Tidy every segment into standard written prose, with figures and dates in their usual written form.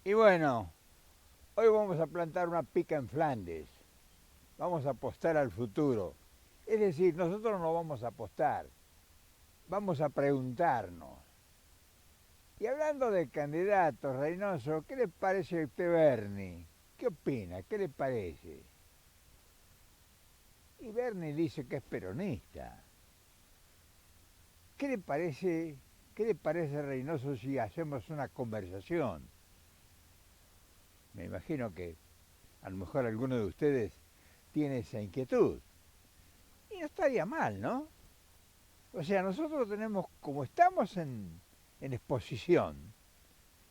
Y bueno, hoy vamos a plantar una pica en Flandes. Vamos a apostar al futuro. Es decir, nosotros no vamos a apostar, vamos a preguntarnos. Y hablando de candidatos, Reynoso, ¿qué le parece a usted Bernie? ¿Qué opina? ¿Qué le parece? Y Bernie dice que es peronista. ¿Qué le parece, qué le parece Reynoso si hacemos una conversación? Me imagino que a lo mejor alguno de ustedes tiene esa inquietud. Y no estaría mal, ¿no? O sea, nosotros tenemos, como estamos en exposición,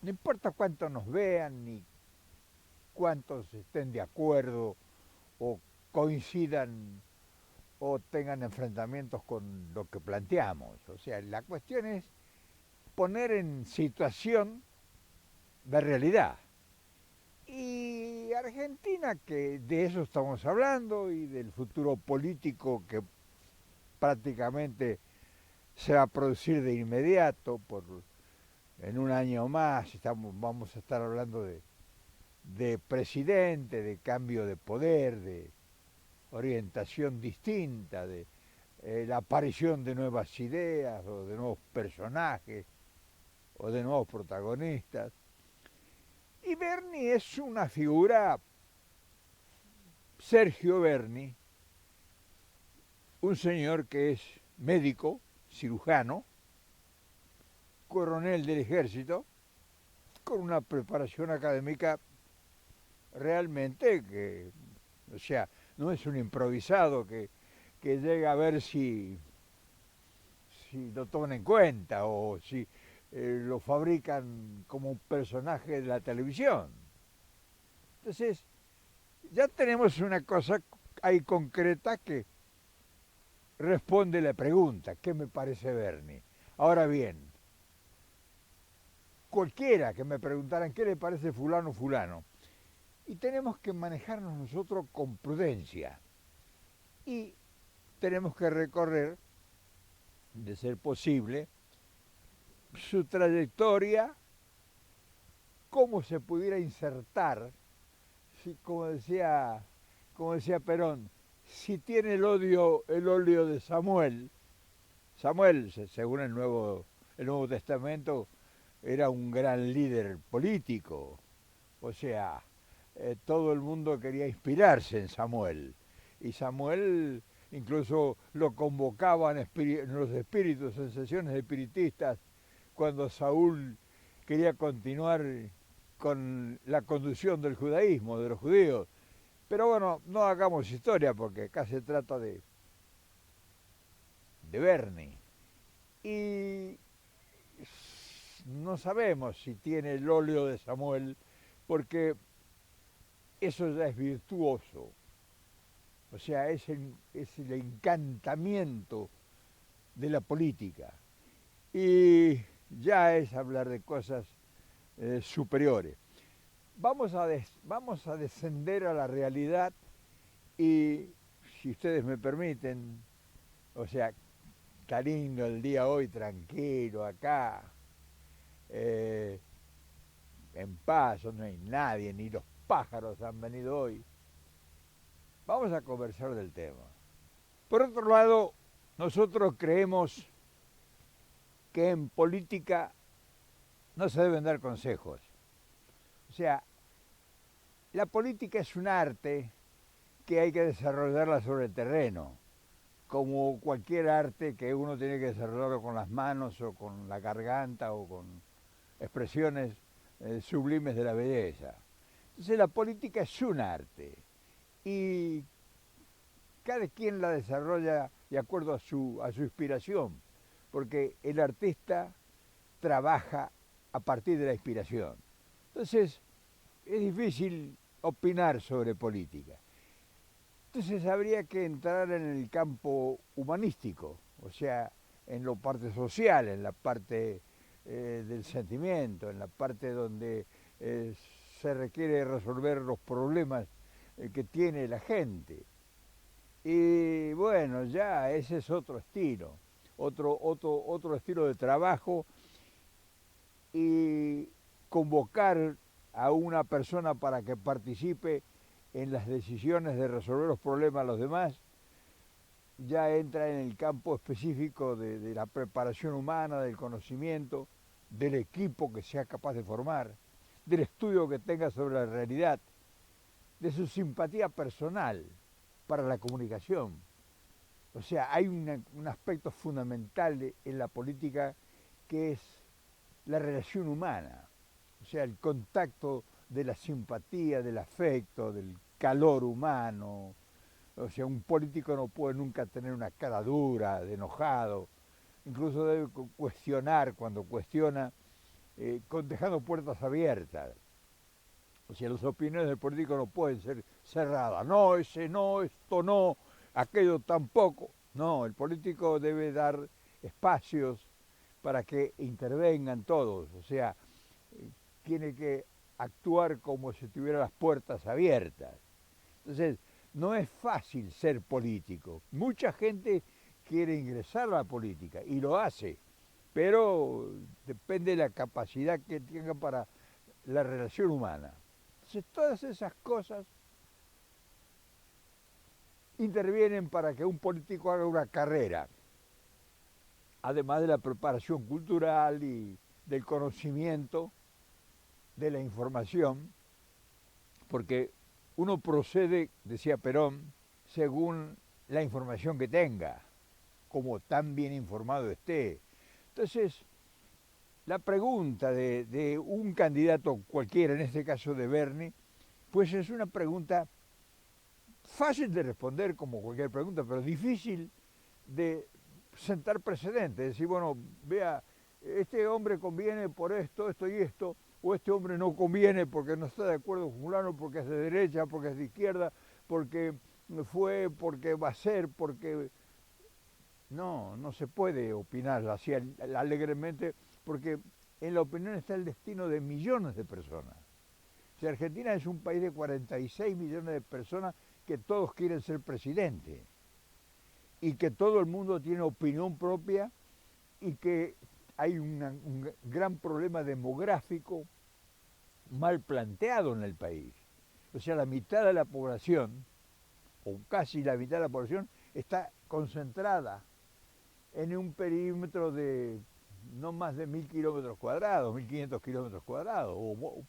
no importa cuánto nos vean ni cuántos estén de acuerdo o coincidan o tengan enfrentamientos con lo que planteamos. O sea, la cuestión es poner en situación la realidad. Y Argentina, que de eso estamos hablando y del futuro político que prácticamente se va a producir de inmediato por en un año más vamos a estar hablando de presidente, de cambio de poder, de orientación distinta, de la aparición de nuevas ideas o de nuevos personajes o de nuevos protagonistas. Y Bernie es una figura, Sergio Berni, un señor que es médico, cirujano, coronel del ejército, con una preparación académica realmente que, o sea, no es un improvisado que llega a ver si lo toman en cuenta o si lo fabrican como un personaje de la televisión. Entonces, ya tenemos una cosa ahí concreta que responde la pregunta, ¿qué me parece Bernie? Ahora bien, cualquiera que me preguntaran qué le parece fulano fulano, y tenemos que manejarnos nosotros con prudencia y tenemos que recorrer, de ser posible, su trayectoria, cómo se pudiera insertar, si, como decía Perón, si tiene el óleo de Samuel. Samuel, según el Nuevo Testamento, era un gran líder político. O sea, todo el mundo quería inspirarse en Samuel. Y Samuel incluso lo convocaban en los espíritus, en sesiones espiritistas, cuando Saúl quería continuar con la conducción del judaísmo, de los judíos. Pero bueno, no hagamos historia porque acá se trata de Bernie. Y no sabemos si tiene el óleo de Samuel porque eso ya es virtuoso. O sea, es el encantamiento de la política. Y ya es hablar de cosas superiores. Vamos a descender a la realidad y, si ustedes me permiten, o sea, está lindo el día hoy, tranquilo, acá, eh, en paz, no hay nadie, ni los pájaros han venido hoy. Vamos a conversar del tema. Por otro lado, nosotros creemos que en política no se deben dar consejos. O sea, la política es un arte que hay que desarrollarla sobre el terreno, como cualquier arte que uno tiene que desarrollarlo con las manos o con la garganta o con expresiones sublimes de la belleza. Entonces la política es un arte y cada quien la desarrolla de acuerdo a su inspiración, porque el artista trabaja a partir de la inspiración. Entonces, es difícil opinar sobre política. Entonces habría que entrar en el campo humanístico, o sea, en la parte social, en la parte del sentimiento, en la parte donde eh, se requiere resolver los problemas que tiene la gente. Y bueno, ya ese es otro estilo, otro estilo de trabajo y convocar. a una persona para que participe en las decisiones de resolver los problemas de los demás, ya entra en el campo específico de la preparación humana, del conocimiento, del equipo que sea capaz de formar, del estudio que tenga sobre la realidad, de su simpatía personal para la comunicación. O sea, hay un aspecto fundamental en la política que es la relación humana, o sea, el contacto de la simpatía, del afecto, del calor humano. O sea, un político no puede nunca tener una cara dura, de enojado, incluso debe cuestionar cuando cuestiona, dejando puertas abiertas. O sea, las opiniones del político no pueden ser cerradas. No, ese no, esto no, aquello tampoco. No, el político debe dar espacios para que intervengan todos. O sea, tiene que actuar como si tuviera las puertas abiertas. Entonces, no es fácil ser político. Mucha gente quiere ingresar a la política y lo hace, pero depende de la capacidad que tenga para la relación humana. Entonces, todas esas cosas intervienen para que un político haga una carrera, además de la preparación cultural y del conocimiento, de la información, porque uno procede, decía Perón, según la información que tenga, como tan bien informado esté. Entonces, la pregunta de un candidato cualquiera, en este caso de Bernie, pues es una pregunta fácil de responder como cualquier pregunta, pero difícil de sentar precedentes, decir, bueno, vea, este hombre conviene por esto, esto y esto, o este hombre no conviene porque no está de acuerdo con fulano, porque es de derecha, porque es de izquierda, porque fue, porque va a ser, porque... No, no se puede opinar así alegremente, porque en la opinión está el destino de millones de personas. O sea, Argentina es un país de 46 millones de personas que todos quieren ser presidente y que todo el mundo tiene opinión propia y que hay un gran problema demográfico mal planteado en el país. O sea, la mitad de la población, o casi la mitad de la población, está concentrada en un perímetro de no más de 1000 kilómetros cuadrados, 1500 kilómetros cuadrados, o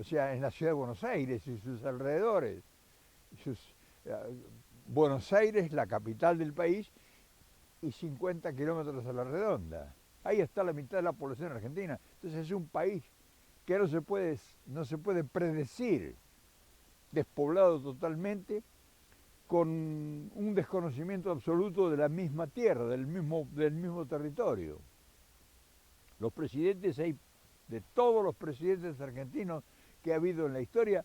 sea, en la ciudad de Buenos Aires y sus alrededores. Sus, eh, Buenos Aires, la capital del país, y 50 kilómetros a la redonda. Ahí está la mitad de la población argentina. Entonces es un país que no se puede predecir, despoblado totalmente, con un desconocimiento absoluto de la misma tierra, del mismo territorio. Los presidentes, de todos los presidentes argentinos que ha habido en la historia,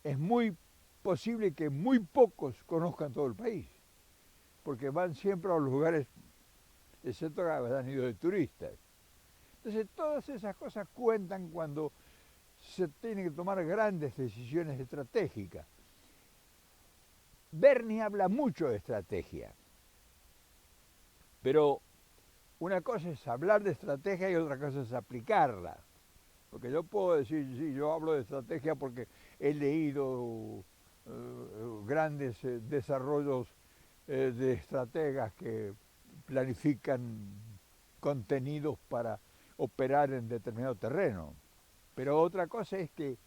es muy posible que muy pocos conozcan todo el país, porque van siempre a los lugares, excepto que han ido de turistas. Entonces todas esas cosas cuentan cuando se tienen que tomar grandes decisiones estratégicas. Bernie habla mucho de estrategia, pero una cosa es hablar de estrategia y otra cosa es aplicarla. Porque yo puedo decir, sí, yo hablo de estrategia porque he leído grandes desarrollos de estrategas que planifican contenidos para operar en determinado terreno. Pero otra cosa es que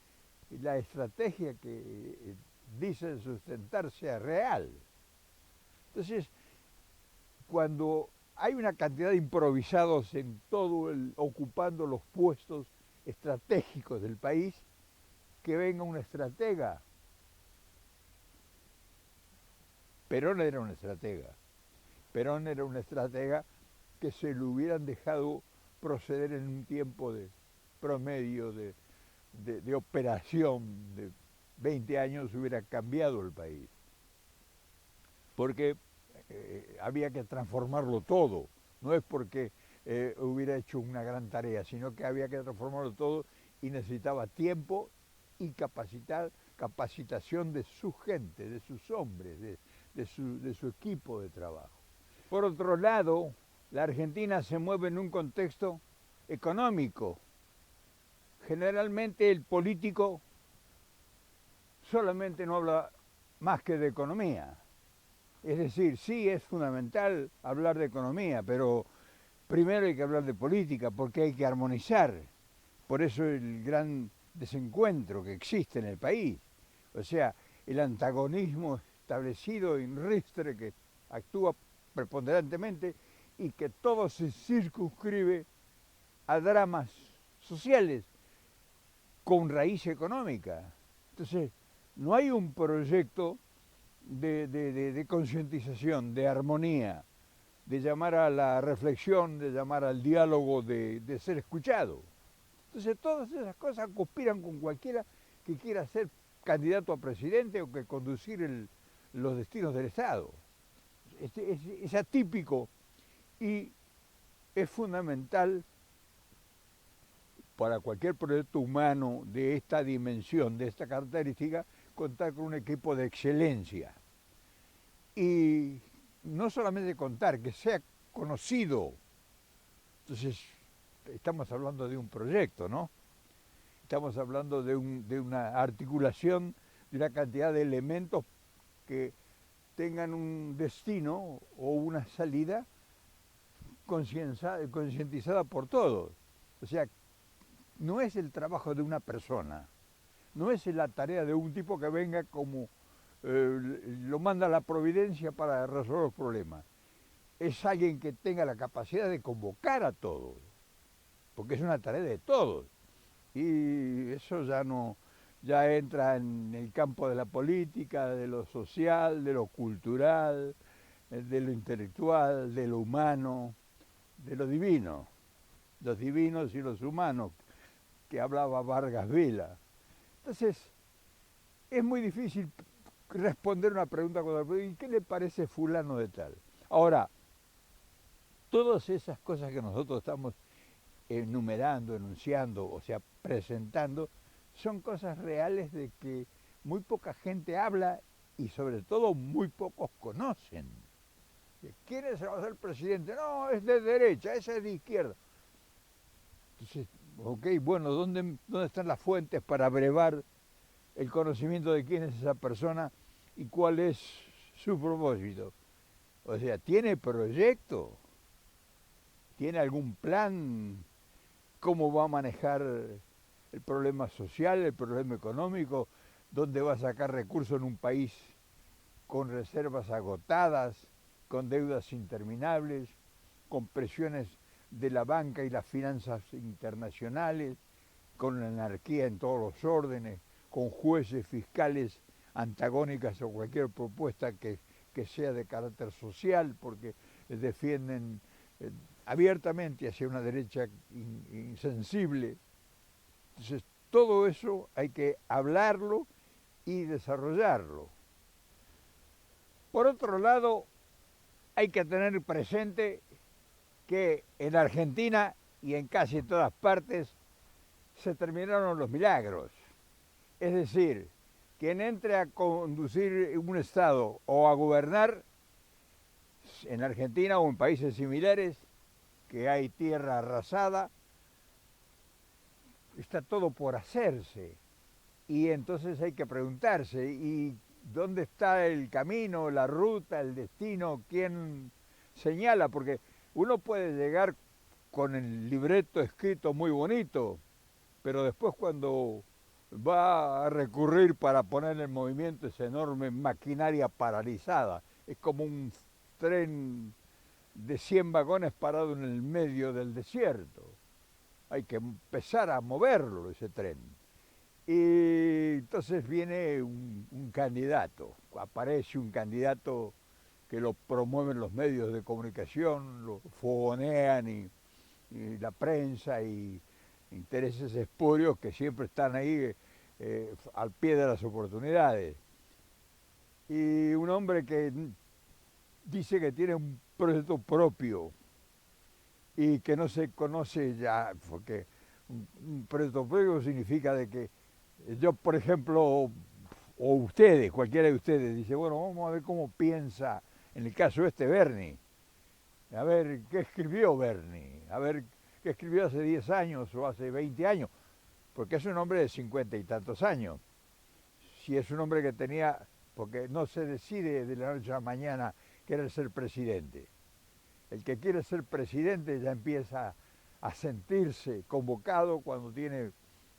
la estrategia que dicen sustentar sea real. Entonces, cuando hay una cantidad de improvisados en ocupando los puestos estratégicos del país, que venga un estratega. Perón era un estratega. Perón era un estratega que se lo hubieran dejado proceder en un tiempo de promedio de operación de 20 años, hubiera cambiado el país. Porque había que transformarlo todo. No es porque hubiera hecho una gran tarea, sino que había que transformarlo todo y necesitaba tiempo y capacitación de su gente, de sus hombres, de su equipo de trabajo. Por otro lado, la Argentina se mueve en un contexto económico generalmente el político solamente no habla más que de economía. Es decir, sí es fundamental hablar de economía, pero primero hay que hablar de política porque hay que armonizar. Por eso el gran desencuentro que existe en el país. O sea, el antagonismo establecido en Ristre que actúa preponderantemente y que todo se circunscribe a dramas sociales con raíz económica. Entonces, no hay un proyecto de concientización, de armonía, de llamar a la reflexión, de llamar al diálogo, de ser escuchado. Entonces todas esas cosas conspiran con cualquiera que quiera ser candidato a presidente o que conducir los destinos del Estado. Es atípico y es fundamental para cualquier proyecto humano de esta dimensión, de esta característica, contar con un equipo de excelencia. Y no solamente contar, que sea conocido. Entonces, estamos hablando de un proyecto, ¿no? Estamos hablando de una articulación de una cantidad de elementos que tengan un destino o una salida concientizada por todos. O sea, no es el trabajo de una persona, no es la tarea de un tipo que venga como lo manda la providencia para resolver los problemas. Es alguien que tenga la capacidad de convocar a todos, porque es una tarea de todos. Y eso ya entra en el campo de la política, de lo social, de lo cultural, de lo intelectual, de lo humano, de lo divino, los divinos y los humanos, que hablaba Vargas Vila. Entonces, es muy difícil responder una pregunta con ¿y qué le parece fulano de tal? Ahora, todas esas cosas que nosotros estamos enumerando, enunciando, o sea, presentando, son cosas reales de que muy poca gente habla y sobre todo muy pocos conocen. ¿Quién es el presidente? No, es de derecha, ese es de izquierda. Entonces, ok, bueno, ¿dónde están las fuentes para brevar el conocimiento de quién es esa persona y cuál es su propósito? O sea, ¿tiene proyecto? ¿Tiene algún plan? ¿Cómo va a manejar el problema social, el problema económico? ¿Dónde va a sacar recursos en un país con reservas agotadas, con deudas interminables, con presiones de la banca y las finanzas internacionales, con anarquía en todos los órdenes, con jueces fiscales antagónicas a cualquier propuesta que sea de carácter social, porque defienden abiertamente hacia una derecha insensible? Entonces, todo eso hay que hablarlo y desarrollarlo. Por otro lado, hay que tener presente que en Argentina y en casi todas partes se terminaron los milagros. Es decir, quien entre a conducir un Estado o a gobernar, en Argentina o en países similares, que hay tierra arrasada, está todo por hacerse. Y entonces hay que preguntarse, ¿y dónde está el camino, la ruta, el destino? ¿Quién señala? Porque uno puede llegar con el libreto escrito muy bonito, pero después cuando va a recurrir para poner en movimiento esa enorme maquinaria paralizada, es como un tren de 100 vagones parado en el medio del desierto. Hay que empezar a moverlo ese tren. Y entonces viene un candidato, aparece un candidato que lo promueven los medios de comunicación, lo fogonean y la prensa y intereses espurios que siempre están ahí al pie de las oportunidades. Y un hombre que dice que tiene un proyecto propio y que no se conoce ya, porque un proyecto propio significa de que yo, por ejemplo, o ustedes, cualquiera de ustedes, dice, bueno, vamos a ver cómo piensa, en el caso este, Bernie. A ver, ¿qué escribió Bernie? A ver, ¿qué escribió hace 10 años o hace 20 años? porque es un hombre de 50 y tantos años. Si es un hombre que tenía, porque no se decide de la noche a la mañana querer ser presidente. El que quiere ser presidente ya empieza a sentirse convocado cuando tiene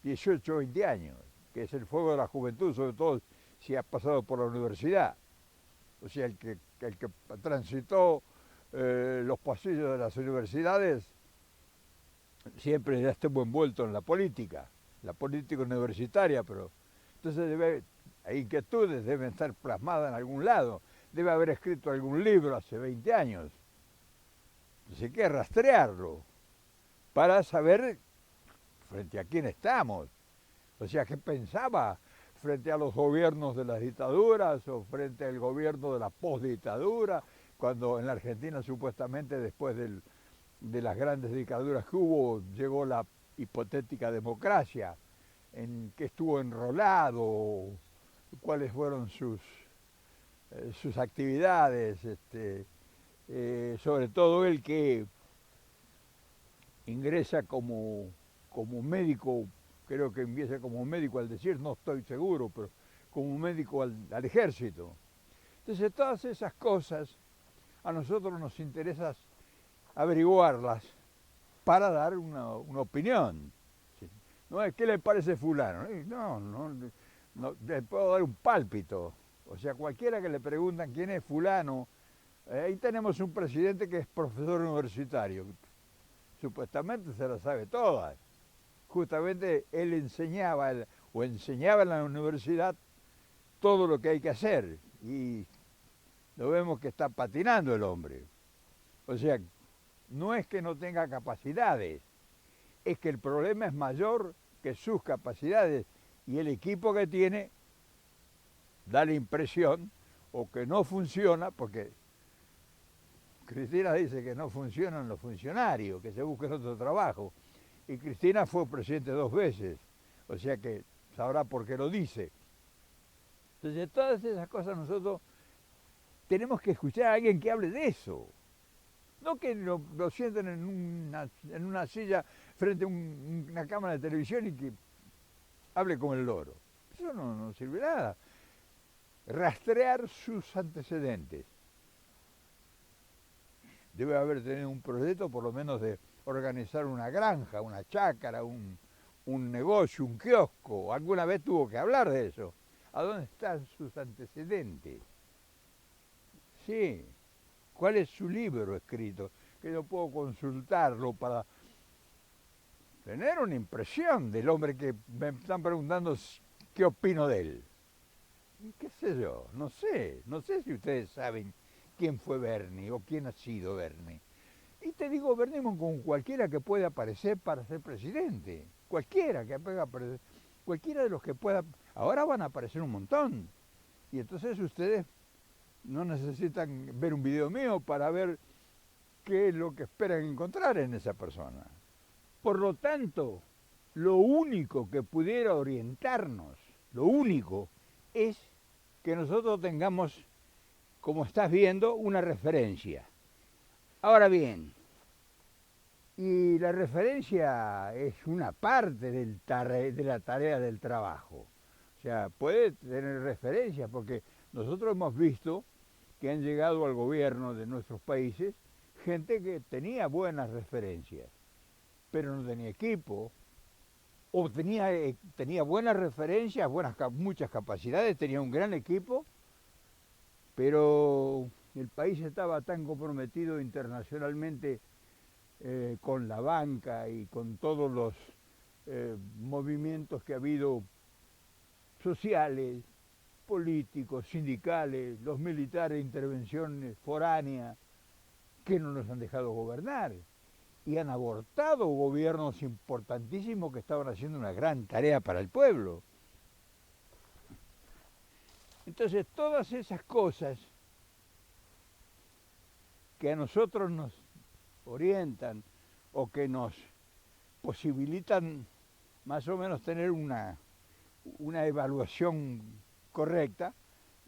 18 o 20 años, que es el fuego de la juventud, sobre todo si ha pasado por la universidad. O sea, el que transitó los pasillos de las universidades siempre ya estuvo envuelto en la política universitaria, pero entonces inquietudes deben estar plasmadas en algún lado, debe haber escrito algún libro hace 20 años. Entonces hay que rastrearlo para saber frente a quién estamos, o sea, qué pensaba frente a los gobiernos de las dictaduras o frente al gobierno de la postdictadura, cuando en la Argentina supuestamente después de las grandes dictaduras que hubo llegó la hipotética democracia, en qué estuvo enrolado, cuáles fueron sus actividades, sobre todo el que ingresa como médico, creo que ingresa como médico al decir, no estoy seguro, pero como médico al ejército. Entonces todas esas cosas a nosotros nos interesa averiguarlas para dar una opinión. No es qué le parece fulano, no, le puedo dar un pálpito. O sea, cualquiera que le preguntan quién es fulano, ahí tenemos un presidente que es profesor universitario, supuestamente se la sabe todas. Justamente él enseñaba en la universidad todo lo que hay que hacer y lo vemos que está patinando el hombre. O sea, no es que no tenga capacidades, es que el problema es mayor que sus capacidades y el equipo que tiene da la impresión o que no funciona, porque Cristina dice que no funcionan los funcionarios, que se busquen otro trabajo. Y Cristina fue presidente 2 veces, o sea que sabrá por qué lo dice. Entonces, todas esas cosas nosotros tenemos que escuchar a alguien que hable de eso. No que lo sienten en una silla frente a una cámara de televisión y que hable como el loro. Eso no sirve de nada. Rastrear sus antecedentes. Debe haber tenido un proyecto por lo menos de organizar una granja, una chácara, un negocio, un kiosco. Alguna vez tuvo que hablar de eso. ¿A dónde están sus antecedentes? Sí. ¿Cuál es su libro escrito? Que yo puedo consultarlo para tener una impresión del hombre que me están preguntando qué opino de él. Y qué sé yo, no sé si ustedes saben quién fue Bernie o quién ha sido Bernie. Y te digo, venimos con cualquiera que pueda aparecer para ser presidente. Cualquiera que pueda aparecer. Cualquiera de los que pueda. Ahora van a aparecer un montón. Y entonces ustedes no necesitan ver un video mío para ver qué es lo que esperan encontrar en esa persona. Por lo tanto, lo único que pudiera orientarnos, lo único, es que nosotros tengamos, como estás viendo, una referencia. Ahora bien, y la referencia es una parte de la tarea del trabajo. O sea, puede tener referencia porque nosotros hemos visto que han llegado al gobierno de nuestros países gente que tenía buenas referencias, pero no tenía equipo, o tenía buenas referencias, muchas capacidades, tenía un gran equipo, pero el país estaba tan comprometido internacionalmente con la banca y con todos los movimientos que ha habido sociales, políticos, sindicales, los militares, intervenciones foráneas, que no nos han dejado gobernar y han abortado gobiernos importantísimos que estaban haciendo una gran tarea para el pueblo. Entonces, todas esas cosas que a nosotros nos orientan o que nos posibilitan más o menos tener una evaluación correcta,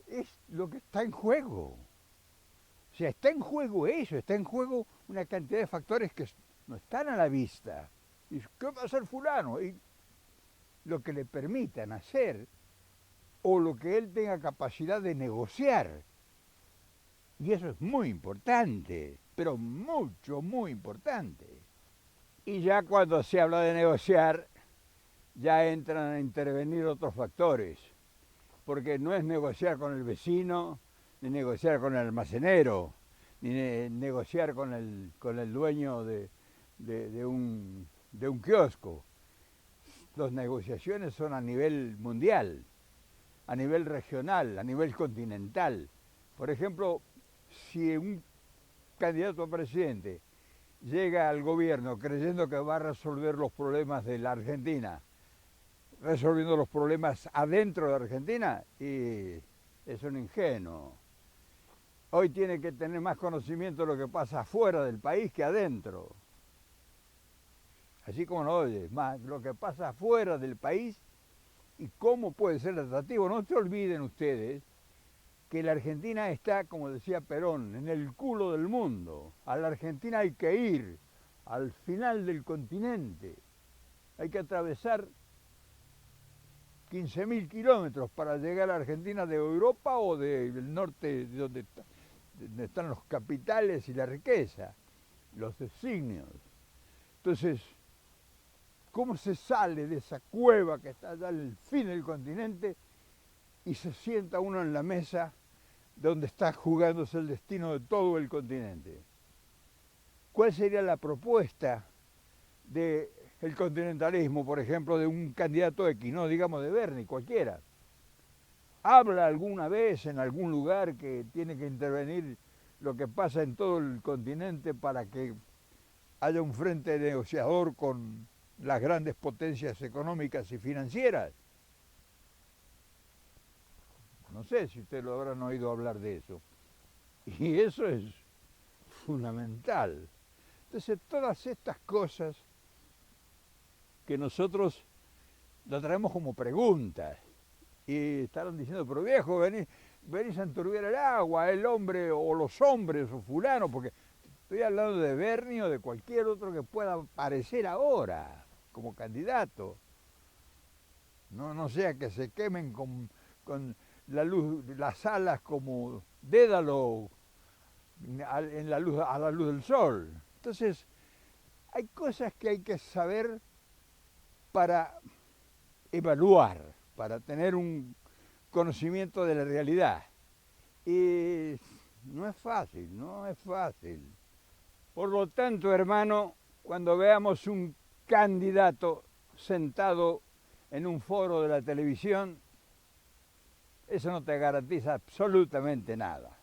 es lo que está en juego. O sea, está en juego eso, está en juego una cantidad de factores que no están a la vista. ¿Y qué va a hacer fulano? lo que le permitan hacer o lo que él tenga capacidad de negociar. Y eso es muy importante, pero mucho, muy importante. Y ya cuando se habla de negociar, ya entran a intervenir otros factores, porque no es negociar con el vecino, ni negociar con el almacenero, ni negociar con el dueño de un kiosco. Las negociaciones son a nivel mundial, a nivel regional, a nivel continental. Por ejemplo, si un candidato a presidente llega al gobierno creyendo que va a resolver los problemas de la Argentina, resolviendo los problemas adentro de Argentina, y es un ingenuo. Hoy tiene que tener más conocimiento de lo que pasa afuera del país que adentro. Así como lo oyes, más lo que pasa afuera del país y cómo puede ser atractivo. No se olviden ustedes que la Argentina está, como decía Perón, en el culo del mundo. A la Argentina hay que ir al final del continente. Hay que atravesar 15.000 kilómetros para llegar a la Argentina de Europa o del norte, de donde están los capitales y la riqueza, los designios. Entonces, ¿cómo se sale de esa cueva que está allá al fin del continente y se sienta uno en la mesa donde está jugándose el destino de todo el continente? ¿Cuál sería la propuesta del continentalismo, por ejemplo, de un candidato X, no digamos de Bernie, cualquiera? ¿Habla alguna vez en algún lugar que tiene que intervenir lo que pasa en todo el continente para que haya un frente negociador con las grandes potencias económicas y financieras? No sé si ustedes lo habrán oído hablar de eso. Y eso es fundamental. Entonces, todas estas cosas que nosotros las traemos como preguntas, y estarán diciendo, pero viejo, venís a enturbiar el agua, el hombre o los hombres o fulano, porque estoy hablando de Bernie o de cualquier otro que pueda aparecer ahora como candidato. No sea que se quemen con la luz, las alas como Dédalo a la luz del sol. Entonces, hay cosas que hay que saber para evaluar, para tener un conocimiento de la realidad. Y no es fácil, no es fácil. Por lo tanto, hermano, cuando veamos un candidato sentado en un foro de la televisión, eso no te garantiza absolutamente nada,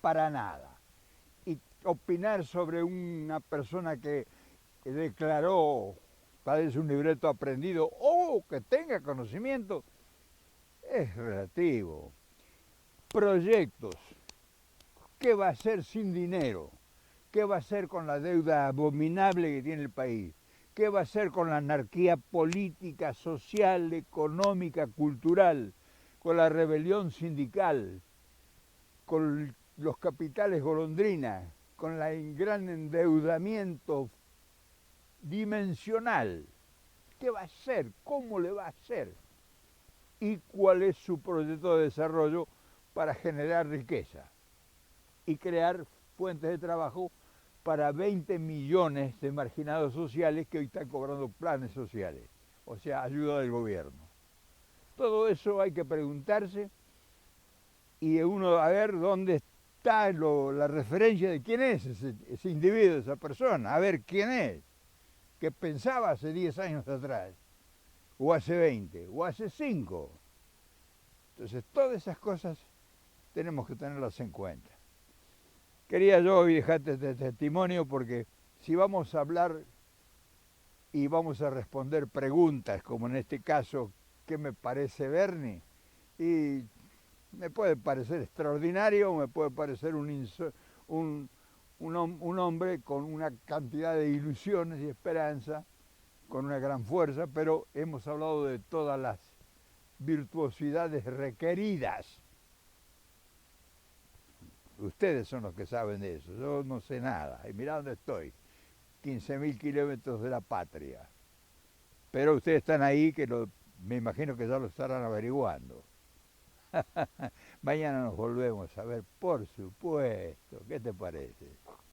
para nada. Y opinar sobre una persona que declaró, parece un libreto aprendido, o que tenga conocimiento, es relativo. Proyectos. ¿Qué va a hacer sin dinero? ¿Qué va a hacer con la deuda abominable que tiene el país? ¿Qué va a hacer con la anarquía política, social, económica, cultural? Con la rebelión sindical, con los capitales golondrinas, con el gran endeudamiento dimensional. ¿Qué va a hacer? ¿Cómo le va a hacer? ¿Y cuál es su proyecto de desarrollo para generar riqueza y crear fuentes de trabajo para 20 millones de marginados sociales que hoy están cobrando planes sociales, o sea, ayuda del gobierno? Todo eso hay que preguntarse y uno a ver dónde está la referencia de quién es ese individuo, esa persona, a ver quién es, qué pensaba hace 10 años atrás, o hace 20, o hace 5. Entonces, todas esas cosas tenemos que tenerlas en cuenta. Quería yo hoy dejarte este testimonio porque si vamos a hablar y vamos a responder preguntas, como en este caso, ¿qué me parece Bernie? Y me puede parecer extraordinario, me puede parecer un hombre con una cantidad de ilusiones y esperanza, con una gran fuerza, pero hemos hablado de todas las virtuosidades requeridas. Ustedes son los que saben de eso, yo no sé nada. Y mirá dónde estoy, 15.000 kilómetros de la patria. Pero ustedes están ahí que lo Me imagino que ya lo estarán averiguando. Mañana nos volvemos a ver, por supuesto. ¿Qué te parece?